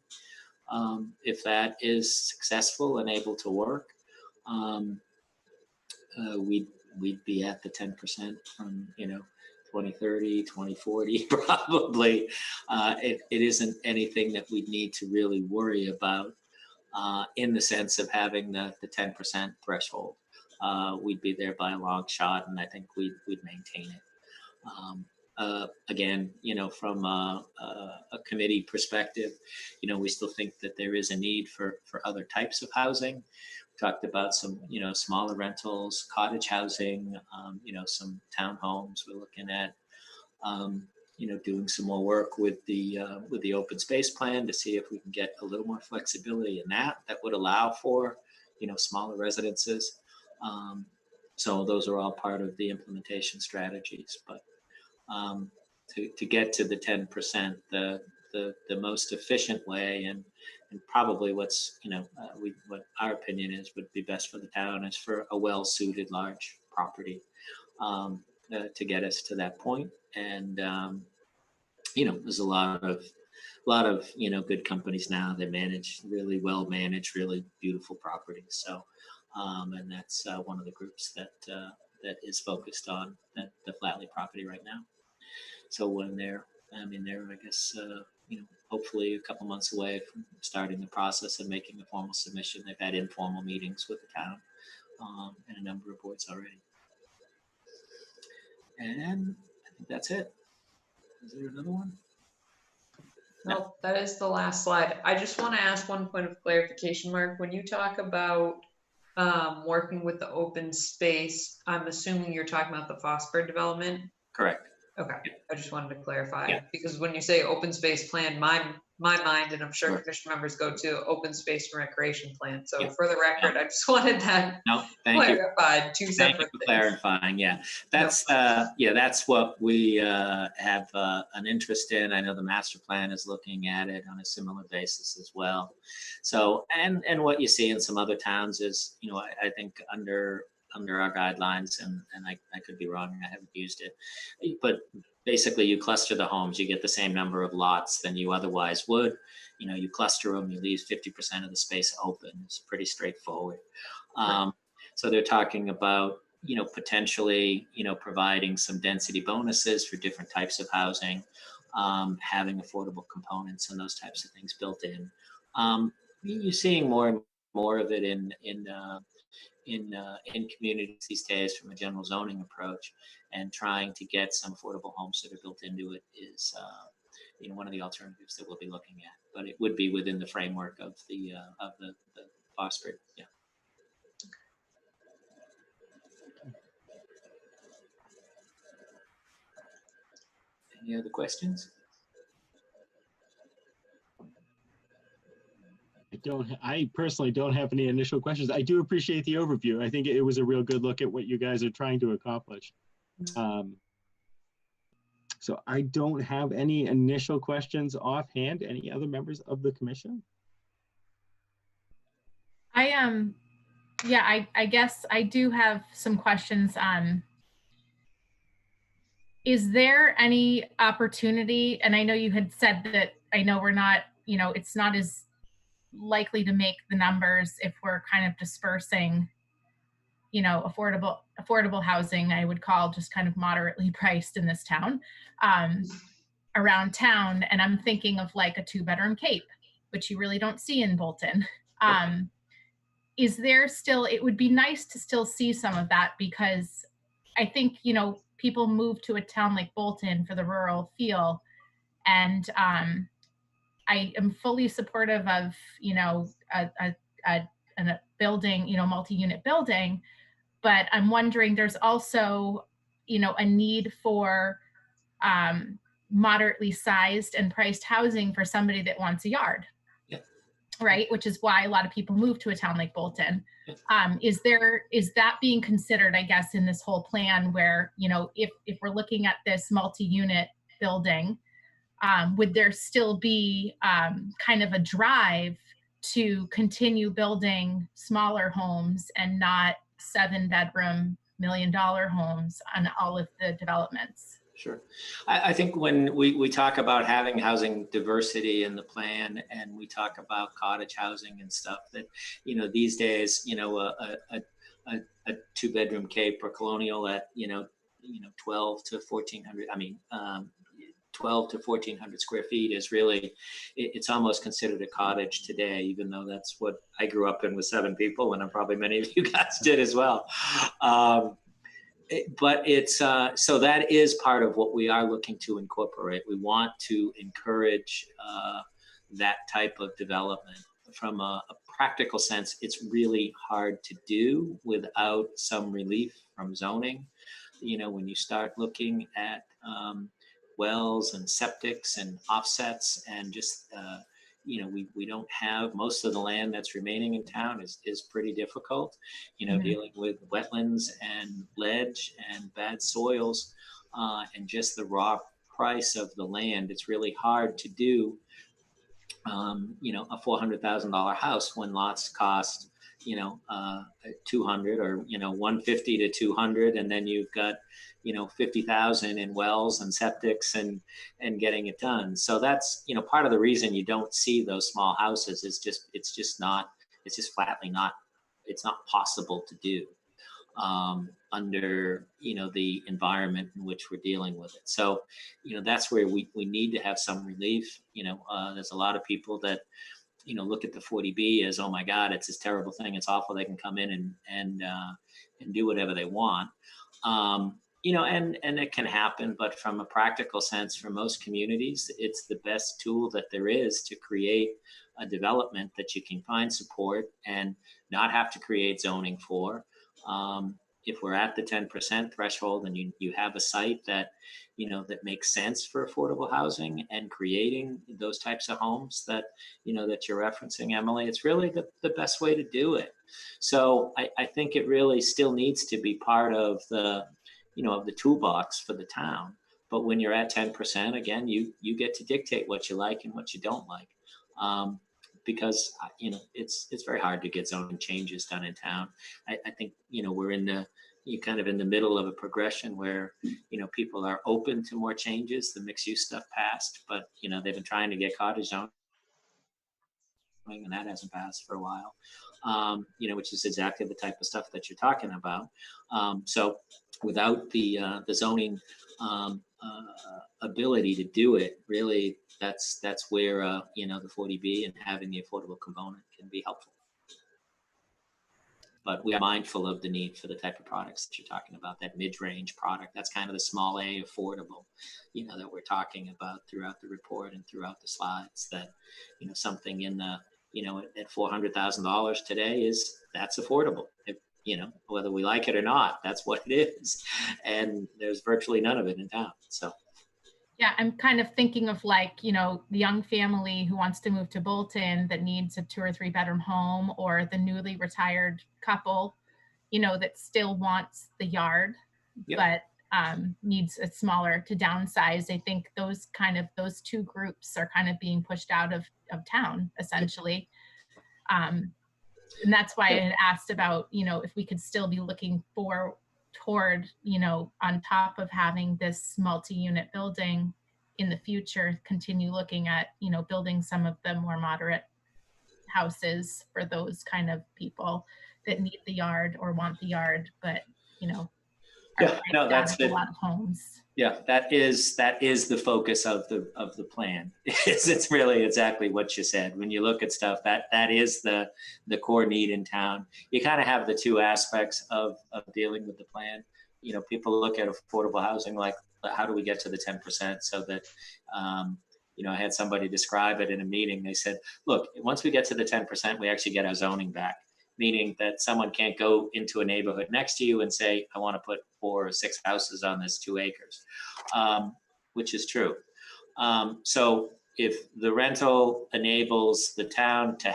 If that is successful and able to work, we'd be at the 10% from, 2030, 2040, probably. It isn't anything that we'd need to really worry about in the sense of having the 10% threshold. We'd be there by a long shot, and I think we'd maintain it. Again, from a committee perspective, we still think that there is a need for other types of housing. Talked about some, smaller rentals, cottage housing, some townhomes. We're looking at, doing some more work with the open space plan to see if we can get a little more flexibility in that would allow for, smaller residences. So those are all part of the implementation strategies. But to get to the 10%, the most efficient way and probably what's, what our opinion is would be best for the town is for a well-suited large property to get us to that point. And, there's a lot of, good companies now that manage really well managed, really beautiful properties. So, and that's one of the groups that is focused on the Flatley property right now. So when they're, I guess, hopefully a couple months away from starting the process and making a formal submission. They've had informal meetings with the town and a number of boards already. And I think that's it. Is there another one? No, that is the last slide. I just want to ask one point of clarification, Mark. When you talk about working with the open space, I'm assuming you're talking about the Fosford development? Correct. Okay, I just wanted to clarify, Yeah. because when you say open space plan, my mind, and I'm sure commission members go to open space and recreation plan. So Yeah. for the record, I just wanted that clarified. Two separate things. Clarifying. Yeah, that's that's what we have an interest in. I know the master plan is looking at it on a similar basis as well. So, and what you see in some other towns is, I think under our guidelines, and I could be wrong, I haven't used it, but basically you cluster the homes, you get the same number of lots than you otherwise would. You cluster them, you leave 50% of the space open. It's pretty straightforward. So they're talking about, potentially, providing some density bonuses for different types of housing, having affordable components and those types of things built in. You're seeing more and more of it in communities these days from a general zoning approach, and trying to get some affordable homes that are built into it is one of the alternatives that we'll be looking at. But it would be within the framework of the phosphate. Yeah. Any other questions? I personally don't have any initial questions. I do appreciate the overview. I think it was a real good look at what you guys are trying to accomplish. So I don't have any initial questions offhand. Any other members of the commission? I guess I do have some questions. Is there any opportunity, and I know you had said that, I know we're not, it's not as likely to make the numbers if we're kind of dispersing, you know, affordable housing, I would call just kind of moderately priced in this town, around town. And I'm thinking of like a 2-bedroom Cape, which you really don't see in Bolton. Is there still, it would be nice to still see some of that, because I think, you know, people move to a town like Bolton for the rural feel. And I am fully supportive of, you know, a building, you know, multi-unit building, but I'm wondering, there's also, you know, a need for moderately sized and priced housing for somebody that wants a yard. Yeah. Right, which is why a lot of people move to a town like Bolton. Is that being considered, I guess, in this whole plan, where, you know, if we're looking at this multi-unit building, would there still be kind of a drive to continue building smaller homes and not 7-bedroom $1 million homes on all of the developments? Sure. I think when we talk about having housing diversity in the plan, and we talk about cottage housing and stuff, that, you know, these days, you know, a 2-bedroom Cape or colonial at, you know, 12 to 1400, 12 to 1400 square feet is really, it's almost considered a cottage today, even though that's what I grew up in with 7 people, and probably many of you guys did as well. But it's, so that is part of what we are looking to incorporate. We want to encourage that type of development. From a practical sense, it's really hard to do without some relief from zoning. You know, when you start looking at wells and septics and offsets, and just, you know, we don't have, most of the land that's remaining in town is pretty difficult, you know, dealing with wetlands and ledge and bad soils, and just the raw price of the land. It's really hard to do, you know, a $400,000 house when lots cost, you know, 200, or, you know, 150 to 200, and then you've got, you know, 50,000 in wells and septics and getting it done. So that's, you know, part of the reason you don't see those small houses is just, it's just flatly not, it's not possible to do under, you know, the environment in which we're dealing with it. So, you know, that's where we need to have some relief. You know, there's a lot of people that, you know, look at the 40B as, oh my God, it's this terrible thing, it's awful, they can come in and do whatever they want. You know, and it can happen, but from a practical sense, for most communities, it's the best tool that there is to create a development that you can find support and not have to create zoning for. If we're at the 10% threshold and you have a site that, you know, that makes sense for affordable housing and creating those types of homes that, you know, that you're referencing, Emily, it's really the best way to do it. So I think it really still needs to be part of the, you know, of the toolbox for the town. But when you're at 10%, again, you get to dictate what you like and what you don't like. Because, you know, it's very hard to get zoning changes done in town. I think, you know, we're you're kind of in the middle of a progression where, you know, people are open to more changes. The mixed use stuff passed, but, you know, they've been trying to get cottage zoning, and that hasn't passed for a while. You know, which is exactly the type of stuff that you're talking about. So without the zoning ability to do it, really, that's where, you know, the 40B and having the affordable component can be helpful. But we are mindful of the need for the type of products that you're talking about, that mid-range product. That's kind of the small A affordable, you know, that we're talking about throughout the report and throughout the slides, that, you know, something in the, you know, at $400,000 today that's affordable. If, you know, whether we like it or not, that's what it is. And there's virtually none of it in town, so. Yeah, I'm kind of thinking of, like, you know, the young family who wants to move to Bolton that needs a 2 or 3 bedroom home, or the newly retired couple, you know, that still wants the yard, but needs a smaller to downsize. I think those 2 groups are kind of being pushed out of town, essentially. And that's why I had asked about, you know, if we could still be looking toward, you know, on top of having this multi-unit building in the future, continue looking at, you know, building some of the more moderate houses for those kind of people that need the yard or want the yard, but are Yeah, priced no, out that's of a it. lot of homes. Yeah, that is the focus of the plan. It's really exactly what you said. When you look at stuff, that is the core need in town. You kind of have the two aspects of dealing with the plan. People look at affordable housing like, how do we get to the 10% so that, I had somebody describe it in a meeting. They said, look, once we get to the 10%, we actually get our zoning back, meaning that someone can't go into a neighborhood next to you and say, I want to put 4 or 6 houses on this 2 acres, which is true. So if the rental enables the town to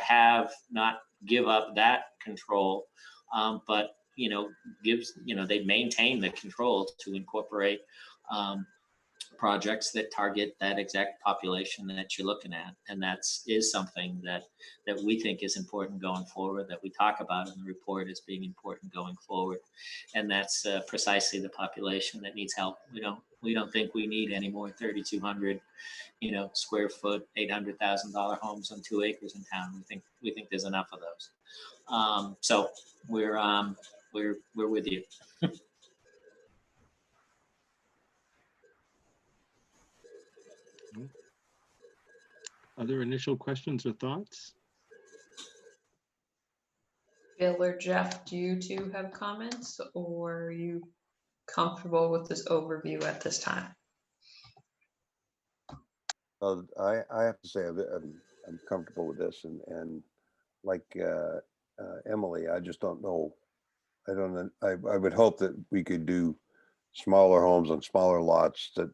not give up that control, but they maintain the control to incorporate projects that target that exact population that you're looking at. And that is something that we think is important going forward, that we talk about in the report as being important going forward. And that's precisely the population that needs help. We don't think we need any more 3,200, square foot, $800,000 homes on 2 acres in town. We think there's enough of those. So we're with you. Other initial questions or thoughts? Bill or Jeff, do you two have comments, or are you comfortable with this overview at this time? I have to say I'm comfortable with this, and like Emily, I just don't know. I would hope that we could do smaller homes on smaller lots that,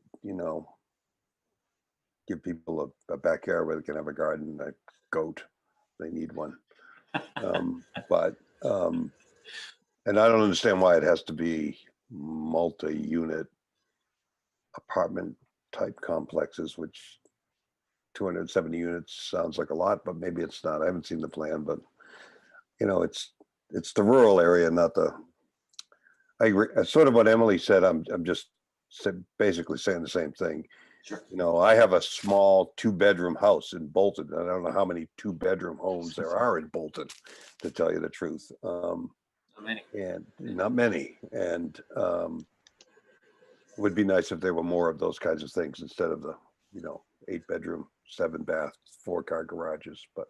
give people a backyard where they can have a garden, a goat, they need one. And I don't understand why it has to be multi-unit apartment type complexes, which 270 units sounds like a lot, but maybe it's not. I haven't seen the plan, but it's the rural area, not the. I agree. Sort of what Emily said. I'm just basically saying the same thing. Sure. I have a small 2-bedroom house in Bolton. I don't know how many 2-bedroom homes there are in Bolton, to tell you the truth. Not many. And not many. And it would be nice if there were more of those kinds of things instead of the, 8-bedroom, 7-bath, 4-car garages. But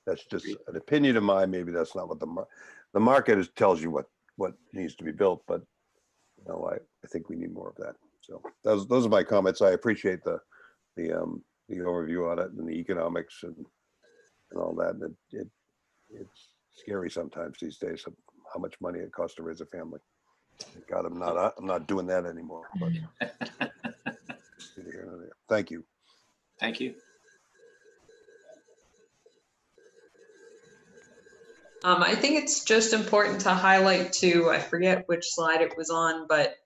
that's just an opinion of mine. Maybe that's not what the market tells you what needs to be built. But I think we need more of that. So those are my comments. I appreciate the overview on it and the economics and all that. And it's scary sometimes these days how much money it costs to raise a family. Thank God I'm not doing that anymore. But thank you. Thank you. I think it's just important to highlight too, I forget which slide it was on, but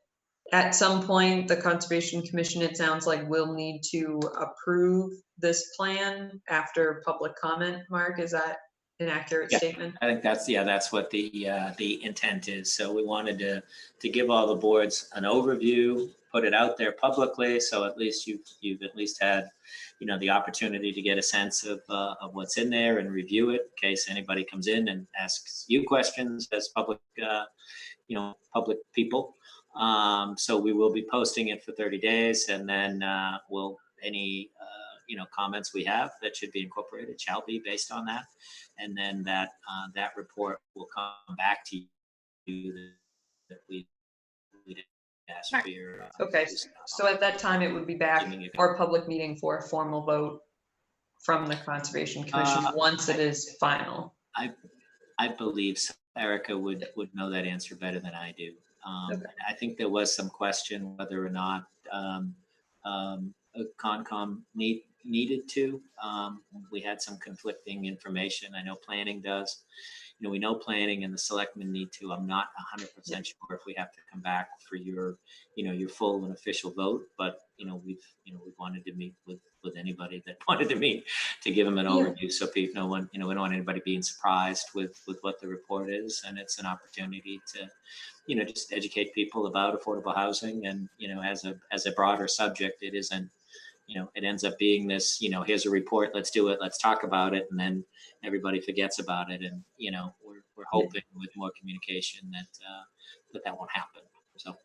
at some point, the Conservation Commission, it sounds like, will need to approve this plan after public comment. Mark, is that an accurate statement? I think that's what the intent is. So we wanted to give all the boards an overview, put it out there publicly, so at least you've at least had the opportunity to get a sense of what's in there and review it in case anybody comes in and asks you questions as public public people. So we will be posting it for 30 days, and then any comments we have that should be incorporated shall be based on that, and then that report will come back to you that we did ask for your. Okay, so at that time it would be back for a public meeting for a formal vote from the Conservation Commission once it is final. I believe so. Erica would know that answer better than I do. Okay. I think there was some question whether or not Concom needed to. We had some conflicting information. I know planning does. We know planning and the selectmen need to. I'm not 100% sure if we have to come back for your full and official vote, but we've wanted to meet with anybody that wanted to meet to give them an overview, so people, we don't want anybody being surprised with what the report is, and it's an opportunity to just educate people about affordable housing, and as a broader subject, it isn't it ends up being this, here's a report, let's do it, let's talk about it, and then everybody forgets about it. And, we're hoping with more communication that won't happen. So.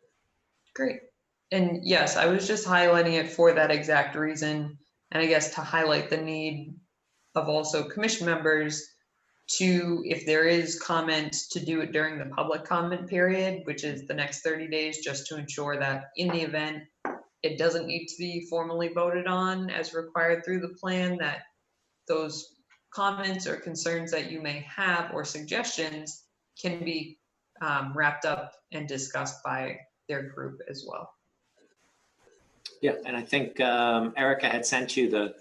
Great. And yes, I was just highlighting it for that exact reason. And I guess to highlight the need of also commission members to, if there is comment, to do it during the public comment period, which is the next 30 days, just to ensure that in the event it doesn't need to be formally voted on as required through the plan, that those comments or concerns that you may have or suggestions can be wrapped up and discussed by their group as well. Yeah, and I think Erica had sent you the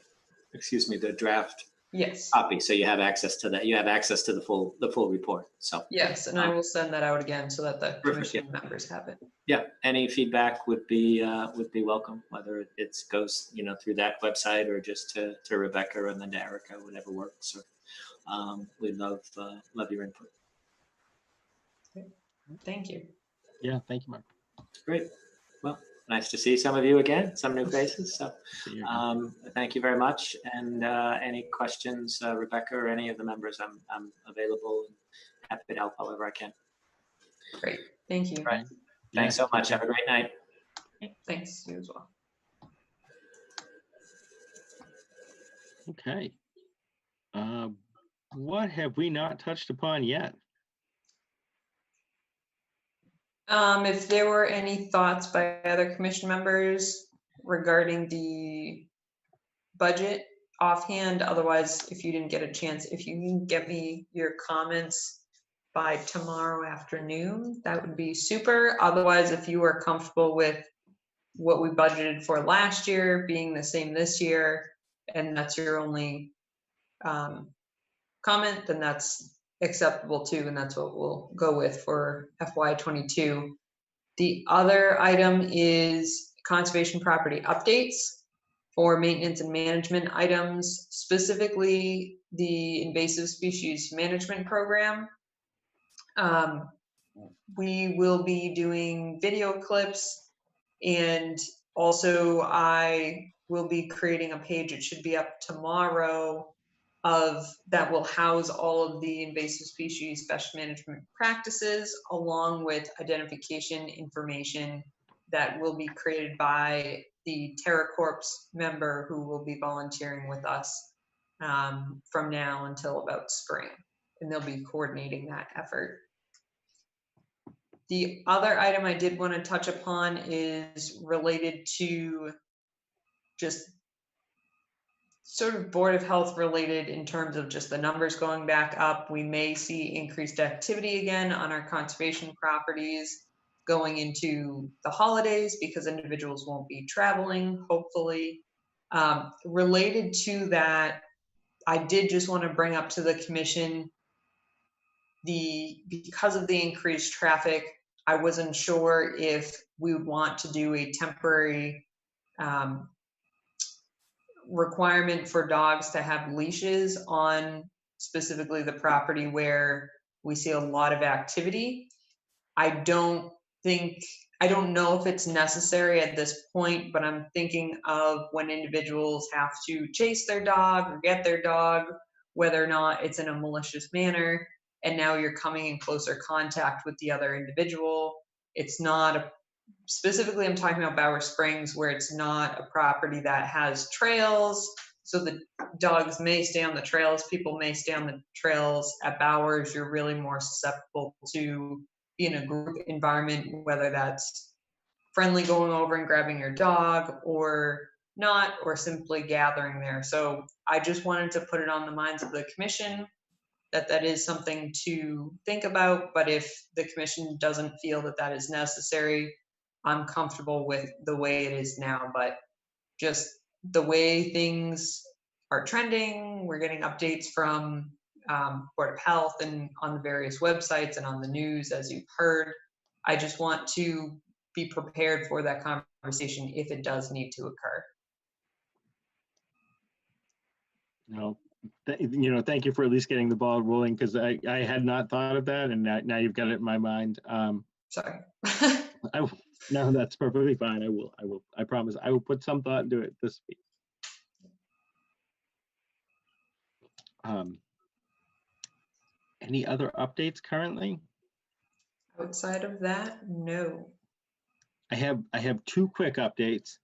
draft Yes. copy, so you have access to that. You have access to the full report. So yes, and I will send that out again so that the commission members have it. Yeah, any feedback would be welcome, whether it goes through that website or just to Rebecca and then to Erica, whatever works. So we'd love your input. Thank you. Yeah, thank you, Mark. Great. Well, nice to see some of you again, some new faces. So thank you very much. And any questions, Rebecca or any of the members, I'm available and happy to help however I can. Great. Thank you. Right. Thanks so much. Have a great night. Thanks. You as well. Okay. What have we not touched upon yet? If there were any thoughts by other commission members regarding the budget offhand, otherwise, if you didn't get a chance, if you can get me your comments by tomorrow afternoon, that would be super. Otherwise, if you are comfortable with what we budgeted for last year being the same this year, and that's your only comment, then that's acceptable too, and that's what we'll go with for FY22. The other item is conservation property updates for maintenance and management items, specifically the invasive species management program. We will be doing video clips, and also I will be creating a page, it should be up tomorrow, that will house all of the invasive species special management practices, along with identification information that will be created by the TerraCorps member who will be volunteering with us from now until about spring, and they'll be coordinating that effort. The other item I did want to touch upon is related to just sort of Board of Health related in terms of just the numbers going back up. We may see increased activity again on our conservation properties going into the holidays because individuals won't be traveling, hopefully. Related to that, I did just want to bring up to the commission because of the increased traffic, I wasn't sure if we would want to do a temporary requirement for dogs to have leashes on specifically the property where we see a lot of activity. I don't know if it's necessary at this point, but I'm thinking of when individuals have to chase their dog or get their dog, whether or not it's in a malicious manner, and now you're coming in closer contact with the other individual. It's not specifically, I'm talking about Bower Springs, where it's not a property that has trails, so the dogs may stay on the trails, people may stay on the trails. At Bowers, you're really more susceptible to be in a group environment, whether that's friendly going over and grabbing your dog or not, or simply gathering there. So I just wanted to put it on the minds of the commission that is something to think about, but if the commission doesn't feel that that is necessary, I'm comfortable with the way it is now. But just the way things are trending, we're getting updates from Board of Health and on the various websites and on the news, as you've heard. I just want to be prepared for that conversation if it does need to occur. Thank you for at least getting the ball rolling, because I had not thought of that, and now you've got it in my mind. Sorry. No, that's perfectly fine. I promise I will put some thought into it this week. Any other updates currently? Outside of that, no. I have two quick updates.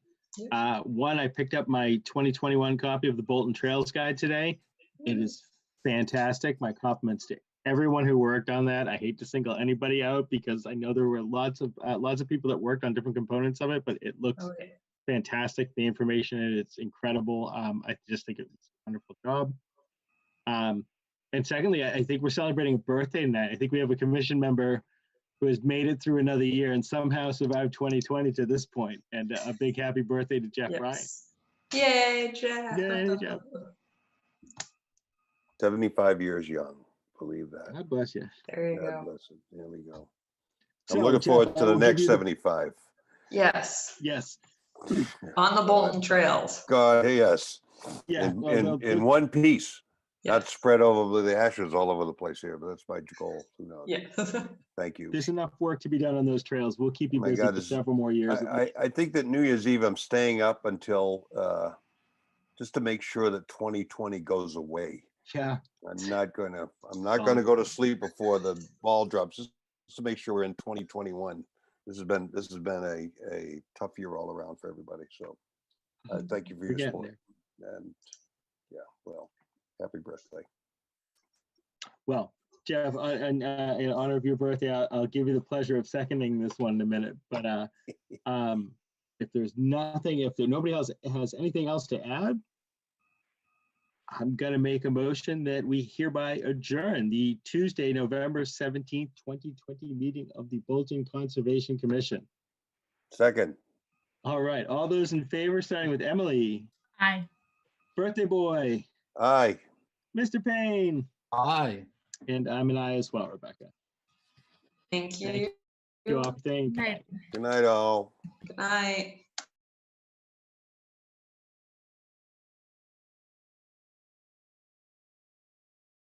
One, I picked up my 2021 copy of the Bolton Trails Guide today. It is fantastic. My compliments to everyone who worked on that. I hate to single anybody out because I know there were lots of people that worked on different components of it, but it looks Okay. fantastic. The information in it, it's incredible. I just think it's a wonderful job. And secondly, I think we're celebrating a birthday tonight. I think we have a commission member who has made it through another year and somehow survived 2020 to this point. And a big happy birthday to Jeff Ryan. Yay, Jeff. Yay, Jeff. 75 years young, believe that. God bless you. There you God go. bless him. There we go. So, I'm looking Jeff, forward to I the will next give you 75. Yes, Yes. on the Bolton Trails. God, yes. Yeah. In one piece, not Yes. spread over the ashes all over the place here, but that's my goal. Who knows? Yeah. Thank you. There's enough work to be done on those trails. We'll keep you My busy God, for this- several more years. I think that New Year's Eve, I'm staying up until just to make sure that 2020 goes away. Yeah. I'm not gonna go to sleep before the ball drops, just to make sure we're in 2021. This has been a tough year all around for everybody. So thank you for your We're getting support. And yeah, well, happy birthday. Well, Jeff, in honor of your birthday, I'll give you the pleasure of seconding this one in a minute. But if nobody else has anything else to add, I'm going to make a motion that we hereby adjourn the Tuesday, November 17th, 2020 meeting of the Bolton Conservation Commission. Second. All right. All those in favor, starting with Emily. Aye. Birthday boy. Aye. Mr. Payne. Aye. And I'm an aye as well, Rebecca. Thank you. Thank you all. Thank you. Right. Good night, all. Good night.